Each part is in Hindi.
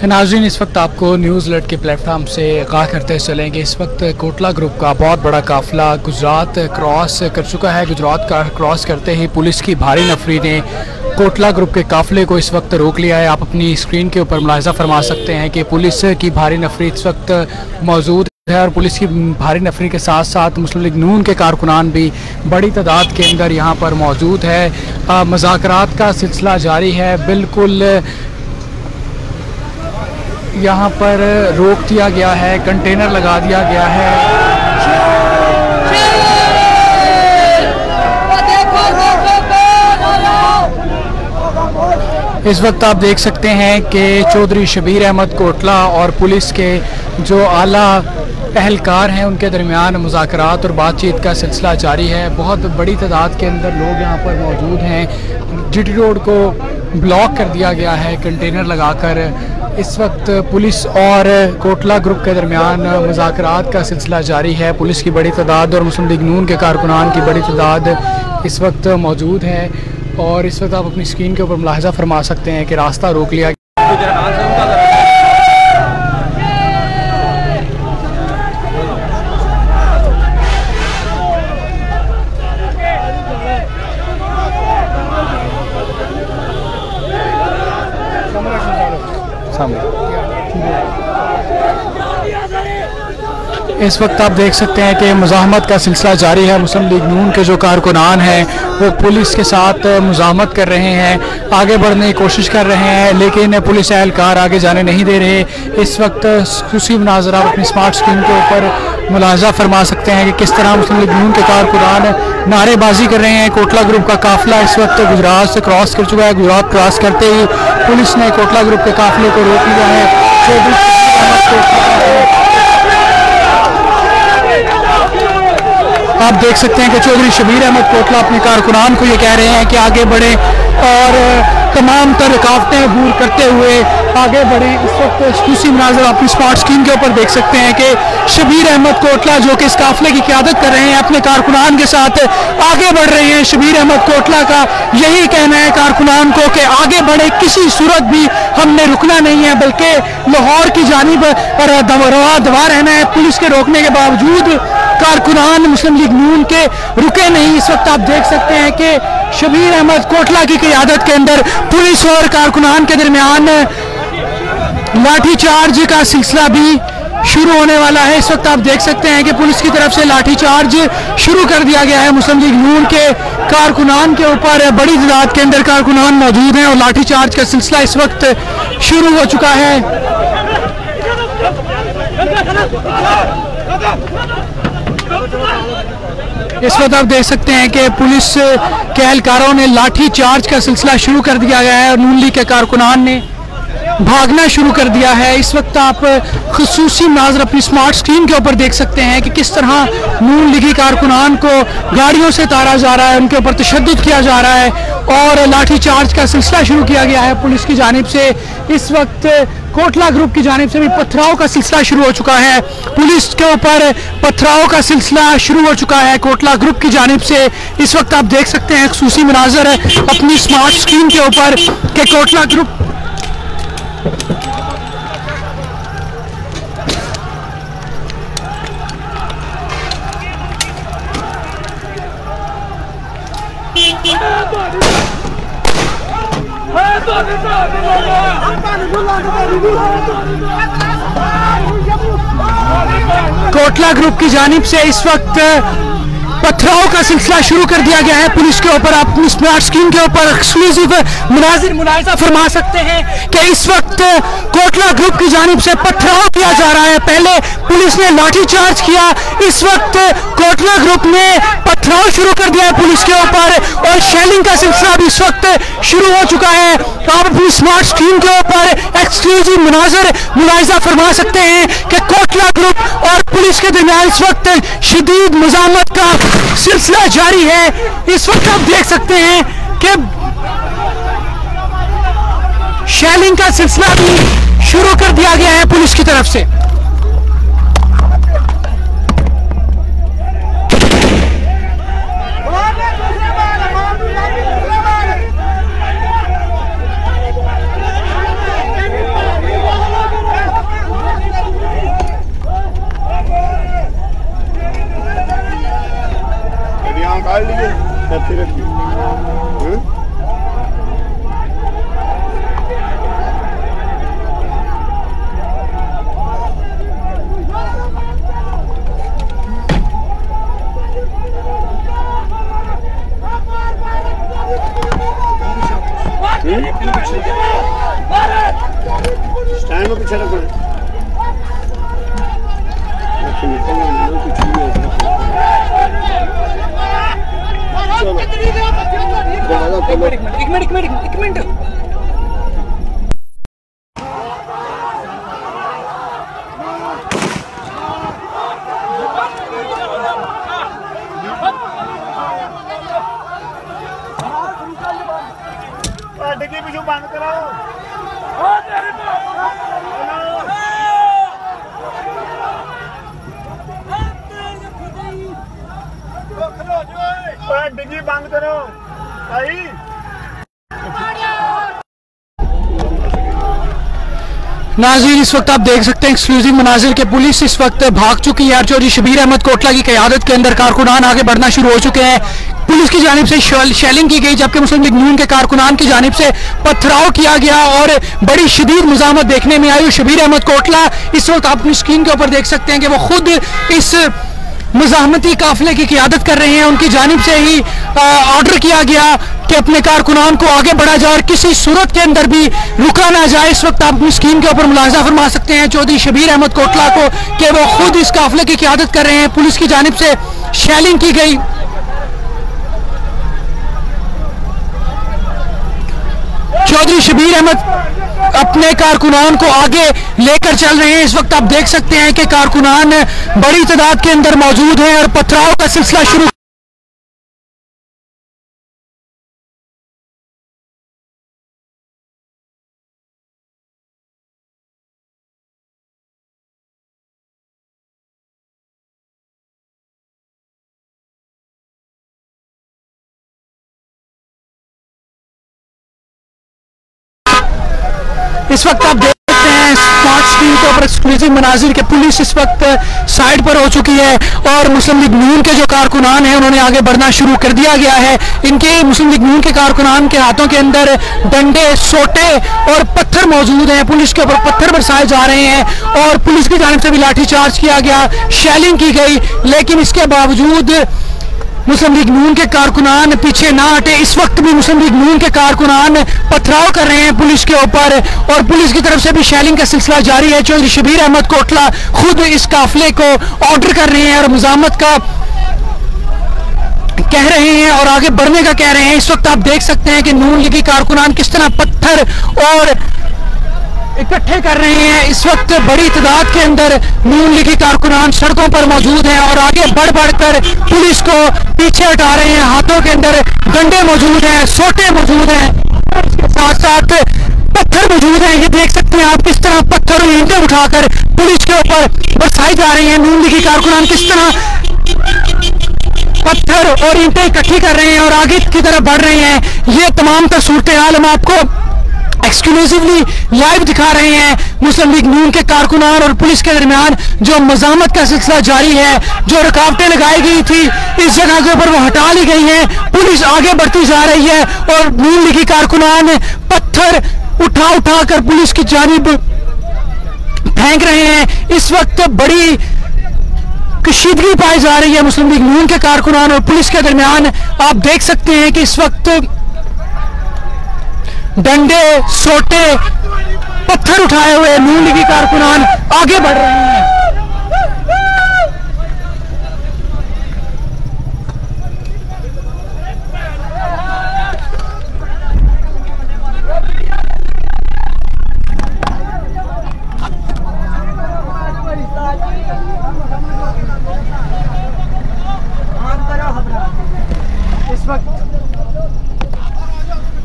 नाज़रीन, इस वक्त आपको न्यूज़ अलर्ट के प्लेटफॉर्म से आगाह करते चलेंगे। इस वक्त कोटला ग्रुप का बहुत बड़ा काफिला गुजरात क्रॉस कर चुका है। गुजरात का क्रॉस करते ही पुलिस की भारी नफरी ने कोटला ग्रुप के काफिले को इस वक्त रोक लिया है। आप अपनी स्क्रीन के ऊपर मुलाहिजा फरमा सकते हैं कि पुलिस की भारी नफरी इस वक्त मौजूद है और पुलिस की भारी नफरी के साथ साथ मुस्लिम लीग नून के कारकुनान भी बड़ी तादाद के अंदर यहाँ पर मौजूद है। मुज़ाकरात का सिलसिला जारी है। बिल्कुल यहाँ पर रोक दिया गया है, कंटेनर लगा दिया गया है। इस वक्त आप देख सकते हैं कि चौधरी शबीर अहमद कोटला और पुलिस के जो आला अहलकार हैं उनके दरमियान मुज़ाकरात और बातचीत का सिलसिला जारी है। बहुत बड़ी तादाद के अंदर लोग यहाँ पर मौजूद हैं। जीटी रोड को ब्लॉक कर दिया गया है कंटेनर लगाकर। इस वक्त पुलिस और कोटला ग्रुप के दरमियान मुज़ाकरात का सिलसिला जारी है। पुलिस की बड़ी तादाद और मुस्लिम लीग नून के कारकुनान की बड़ी तादाद इस वक्त मौजूद है और इस वक्त आप अपनी स्क्रीन के ऊपर मुलाहिजा फरमा सकते हैं कि रास्ता रोक लिया गया। इस वक्त आप देख सकते हैं कि मुज़ाहमत का सिलसिला जारी है। मुस्लिम लीग नून के जो कारकुनान हैं वो पुलिस के साथ मुज़ाहमत कर रहे हैं, आगे बढ़ने की कोशिश कर रहे हैं, लेकिन पुलिस एहलकार आगे जाने नहीं दे रहे। इस वक्त खुशी मनाज़र आप अपनी स्मार्ट स्क्रीन के ऊपर मुलाहिजा फरमा सकते हैं कि किस तरह मुस्लिम लीग नून के कारकुनान नारेबाजी कर रहे हैं। कोटला ग्रुप का काफिला इस वक्त गुजरात से क्रॉस कर चुका है। गुजरात क्रॉस करते ही पुलिस ने कोटला ग्रुप के काफिले को रोक लिया है। आप देख सकते हैं कि चौधरी शबीर अहमद कोटला अपने कारकुनान को ये कह रहे हैं कि आगे बढ़े और तमाम तर रुकावटें दूर करते हुए आगे बढ़े। इस वक्त खुशी मनाज़र अपनी स्मार्ट स्क्रीन के ऊपर देख सकते हैं कि शबीर अहमद कोटला जो कि इस काफिले की क़यादत कर रहे हैं अपने कारकुनान के साथ आगे बढ़ रहे हैं। शबीर अहमद कोटला का यही कहना है कारकुनान को कि आगे बढ़े, किसी सूरत भी हमने रुकना नहीं है, बल्कि लाहौर की जानिब दवा रहना है। पुलिस के रोकने के बावजूद कारकुनान मुस्लिम लीग नून के रुके नहीं। इस वक्त आप देख सकते हैं कि शबीर अहमद कोटला की क़यादत के अंदर पुलिस और कारकुनान के दरमियान लाठीचार्ज का सिलसिला भी शुरू होने वाला है। इस वक्त आप देख सकते हैं कि पुलिस की तरफ से लाठीचार्ज शुरू कर दिया गया है। मुस्लिम लीग नून के कारकुनान के ऊपर बड़ी तादाद के अंदर कारकुनान मौजूद हैं और लाठीचार्ज का सिलसिला इस वक्त शुरू हो चुका है। इस वक्त आप देख सकते हैं कि पुलिस के एहलकारों ने लाठी चार्ज का सिलसिला शुरू कर दिया गया है और नून लीग के कारकुनान ने भागना शुरू कर दिया है। इस वक्त आप खुसूसी मनाज़र अपनी स्मार्ट स्क्रीन के ऊपर देख सकते हैं कि किस तरह नून लीगी कारकुनान को गाड़ियों से तारा जा रहा है, उनके ऊपर तशद्दुद किया जा रहा है और लाठी चार्ज का सिलसिला शुरू किया गया है पुलिस की जानिब से। इस वक्त कोटला ग्रुप की जानिब से भी पथराव का सिलसिला शुरू हो चुका है। पुलिस के ऊपर पथराव का सिलसिला शुरू हो चुका है कोटला ग्रुप की जानिब से। इस वक्त आप देख सकते हैं खुसूसी मनाज़र अपनी स्मार्ट स्क्रीन के ऊपर कि कोटला ग्रुप कोटला ग्रुप की जानिब से इस वक्त पथराव का सिलसिला शुरू कर दिया गया है पुलिस के ऊपर। आप अपनी स्मार्ट स्क्रीन के ऊपर एक्सक्लूसिव मनाजिर मुलाहिजा फरमा सकते हैं कि इस वक्त कोटला ग्रुप की जानिब से पथराव किया जा रहा है। पहले पुलिस ने लाठीचार्ज किया, इस वक्त कोटला ग्रुप ने पथराव शुरू कर दिया है पुलिस के ऊपर और शेलिंग का सिलसिला भी इस वक्त शुरू हो चुका है। आप अपनी स्मार्ट स्क्रीन के ऊपर एक्सक्लूसिव मनाजिर मुलाहिजा फरमा सकते हैं कि कोटला ग्रुप और पुलिस के दरमियान इस वक्त शदीद मुज़ाहमत का सिलसिला जारी है। इस वक्त आप देख सकते हैं कि शेलिंग का सिलसिला भी शुरू कर दिया गया है पुलिस की तरफ से। में पीछे रखो। एक मिनट डिग्गी पीछे बंद करो। डिग्गी बंद करो भाई। नाज़रीन, इस वक्त आप देख सकते हैं एक्सक्लूसिव मनाजिर के पुलिस इस वक्त भाग चुकी है। चौधरी शबीर अहमद कोटला की क़यादत के अंदर कारकुनान आगे बढ़ना शुरू हो चुके हैं। पुलिस की जानिब से शेलिंग की गई, जबकि मुस्लिम लीग नून के कारकुनान की जानिब से पथराव किया गया और बड़ी शदीद मुज़ाहमत देखने में आई। शबीर अहमद कोटला इस वक्त आप अपनी स्क्रीन के ऊपर देख सकते हैं कि वो खुद इस मुज़ाहमती काफिले की क़यादत कर रहे हैं। उनकी जानिब से ही ऑर्डर किया गया कि अपने कारकुनान को आगे बढ़ा जाए और किसी सूरत के अंदर भी रुका ना जाए। इस वक्त आप अपनी स्क्रीन के ऊपर मुलाजा फरमा सकते हैं चौधरी शबीर अहमद कोटला को कि वो खुद इस काफिले की क़यादत कर रहे हैं। पुलिस की जानिब से शेलिंग की गई। चौधरी शबीर अहमद अपने कारकुनान को आगे लेकर चल रहे हैं। इस वक्त आप देख सकते हैं कि कारकुनान बड़ी तादाद के अंदर मौजूद हैं और पथराव का सिलसिला शुरू। इस वक्त आप देख सकते हैं स्मार्ट स्क्रीन के ऊपर एक्सक्लूसिव मनाजिर के पुलिस इस वक्त साइड पर हो चुकी है और मुस्लिम लीग नून के जो कारकुनान हैं उन्होंने आगे बढ़ना शुरू कर दिया गया है। इनके मुस्लिम लीग नून के कारकुनान के हाथों के अंदर डंडे, सोटे और पत्थर मौजूद हैं। पुलिस के ऊपर पत्थर बरसाए जा रहे हैं और पुलिस की जानिब से भी लाठीचार्ज किया गया, शेलिंग की गई, लेकिन इसके बावजूद मुस्लिम लीग नून के कारकुनान पीछे ना हटे। इस वक्त भी मुस्लिम लीग नून के कारकुनान पथराव कर रहे हैं पुलिस के ऊपर और पुलिस की तरफ से भी शेलिंग का सिलसिला जारी है। चौधरी शबीर अहमद कोटला खुद इस काफिले को ऑर्डर कर रहे हैं और मुज़ाहमत का कह रहे हैं और आगे बढ़ने का कह रहे हैं। इस वक्त आप देख सकते हैं कि नून लीगी कारकुनान किस तरह पत्थर और इकट्ठे कर रहे हैं। इस वक्त बड़ी तादाद के अंदर नून लीगी कारकुनान सड़कों पर मौजूद हैं और आगे बढ़ बढ़कर पुलिस को पीछे हटा रहे हैं। हाथों के अंदर डंडे मौजूद हैं, सोटे मौजूद हैं, इसके साथ साथ पत्थर मौजूद हैं। ये देख सकते हैं आप किस तरह पत्थर और ईंटें उठाकर पुलिस के ऊपर बरसाई जा रही हैं। नून लीगी कारकुनान किस तरह पत्थर और ईंटें इकट्ठी कर रहे हैं और आगे की तरफ बढ़ रहे हैं। ये तमाम तर सूरत हाल हम आपको एक्सक्लूसिवली लाइव दिखा रहे हैं। मुस्लिम लीग नून के कारकुनान और पुलिस के दरमियान जो मज़ामत का सिलसिला जारी है, जो रुकावटें लगाई गई थी इस जगह के ऊपर वो हटा ली गई हैं। पुलिस आगे बढ़ती जा रही है और नून लीगी कारकुनान पत्थर उठा उठा कर पुलिस की जानिब फेंक रहे हैं। इस वक्त बड़ी कशीदगी पाई जा रही है मुस्लिम लीग नून के कारकुनान और पुलिस के दरमियान। आप देख सकते हैं कि इस वक्त डंडे, सोटे, पत्थर उठाए हुए नून लीगी कारकुनान आगे बढ़ रहे हैं।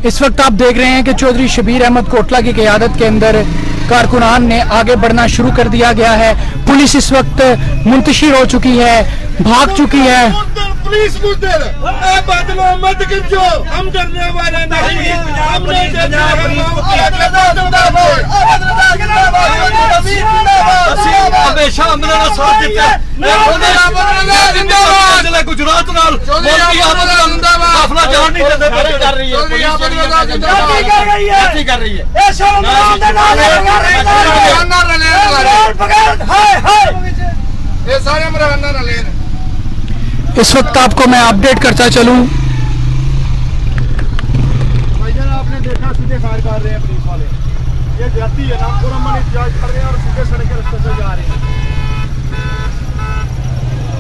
इस वक्त आप देख रहे हैं कि चौधरी शबीर अहमद कोटला की क़यादत के अंदर कारकुनान ने आगे बढ़ना शुरू कर दिया है। पुलिस इस वक्त मुंतशिर हो चुकी है, भाग चुकी है। पुलिस मत खींचो, हम डरने वाले नहीं, हमने हमेशा हमने साथ दिया। गुजरात काफिला जान नहीं देते कर रही है। इस वक्त आपको मैं अपडेट करता चलूं। आपने देखा सीधे फायर कर रहे हैं पुलिस वाले। ये जाती है ना पूरा मन इंतजार कर रहे हैं और सीधे सड़क के रास्ते से जा रहे हैं।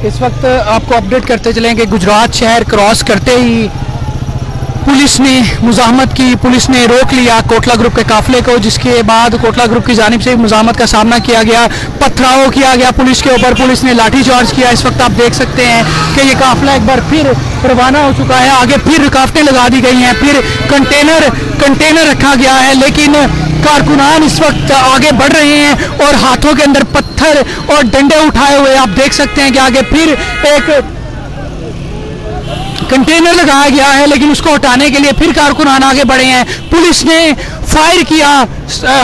इस वक्त आपको अपडेट करते चलें कि गुजरात शहर क्रॉस करते ही पुलिस ने मुजाहमत की, पुलिस ने रोक लिया कोटला ग्रुप के काफिले को, जिसके बाद कोटला ग्रुप की जानिब से मुजाहमत का सामना किया गया, पथराव किया गया पुलिस के ऊपर, पुलिस ने लाठीचार्ज किया। इस वक्त आप देख सकते हैं कि ये काफिला एक बार फिर रवाना हो चुका है, आगे फिर रुकावटें लगा दी गई हैं, फिर कंटेनर रखा गया है, लेकिन कारकुनान इस वक्त आगे बढ़ रहे हैं और हाथों के अंदर पत्थर और डंडे उठाए हुए आप देख सकते हैं कि आगे फिर एक कंटेनर लगाया गया है, लेकिन उसको हटाने के लिए फिर कारकुनान आगे बढ़े हैं। पुलिस ने फायर किया,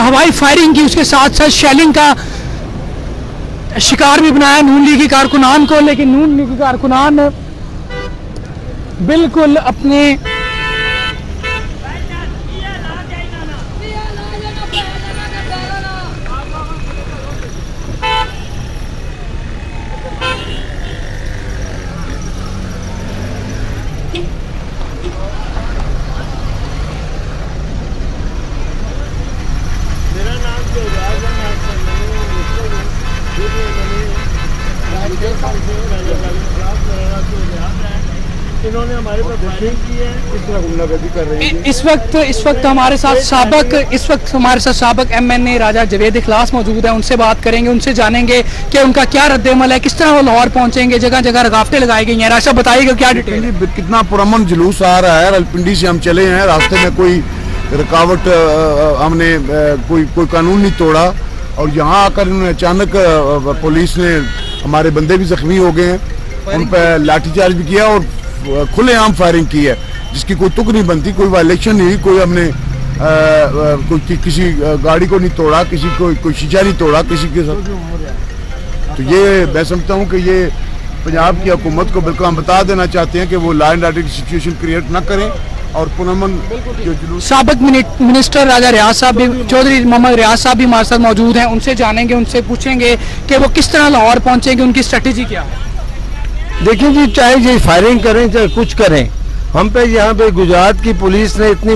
हवाई फायरिंग की, उसके साथ साथ शेलिंग का शिकार भी बनाया नून लीगी कारकुनान को, लेकिन नून लीगी कारकुनान बिल्कुल अपने इन्होंने हमारे पर फायरिंग की है, इस तरह गुंडागर्दी कर रहे हैं। इस वक्त हमारे साथ साबक MNA राजा जवेद इखलास मौजूद है, उनसे बात करेंगे, उनसे जानेंगे कि उनका क्या रद्द-ए-अमल है, किस तरह वो लाहौर पहुंचेंगे, जगह जगह रुकावटें लगाई गई हैं। राशा बताइएगा क्या डिटेल? कितना पुरअमन जुलूस आ रहा है, रावलपिंडी से हम चले हैं, रास्ते में कोई रुकावट हमने कोई कानून नहीं तोड़ा और यहाँ आकर इन्होंने अचानक पुलिस ने हमारे बंदे भी जख्मी हो गए हैं, उन पर लाठीचार्ज भी किया और खुलेआम फायरिंग की है, जिसकी कोई तुक नहीं बनती, कोई वायलेशन नहीं, कोई हमने किसी गाड़ी को नहीं तोड़ा, किसी को कोई शीशा नहीं तोड़ा किसी के साथ। तो ये मैं समझता हूँ कि ये पंजाब की हुकूमत को बिल्कुल हम बता देना चाहते हैं कि वो लॉ एंड ऑर्डर की सिचुएशन क्रिएट ना करें और पुनमन जो जुलूस। साबिक मिनिस्टर राजा रियाज साहब भी, चौधरी मोहम्मद रियाज साहब भी हमारे साथ मौजूद हैं, उनसे जानेंगे, उनसे पूछेंगे कि वो किस तरह लाहौर पहुंचेंगे, उनकी स्ट्रेटेजी क्या है। देखिए जी, चाहे ये फायरिंग करें चाहे कुछ करें, हम पे यहाँ पे गुजरात की पुलिस ने इतनी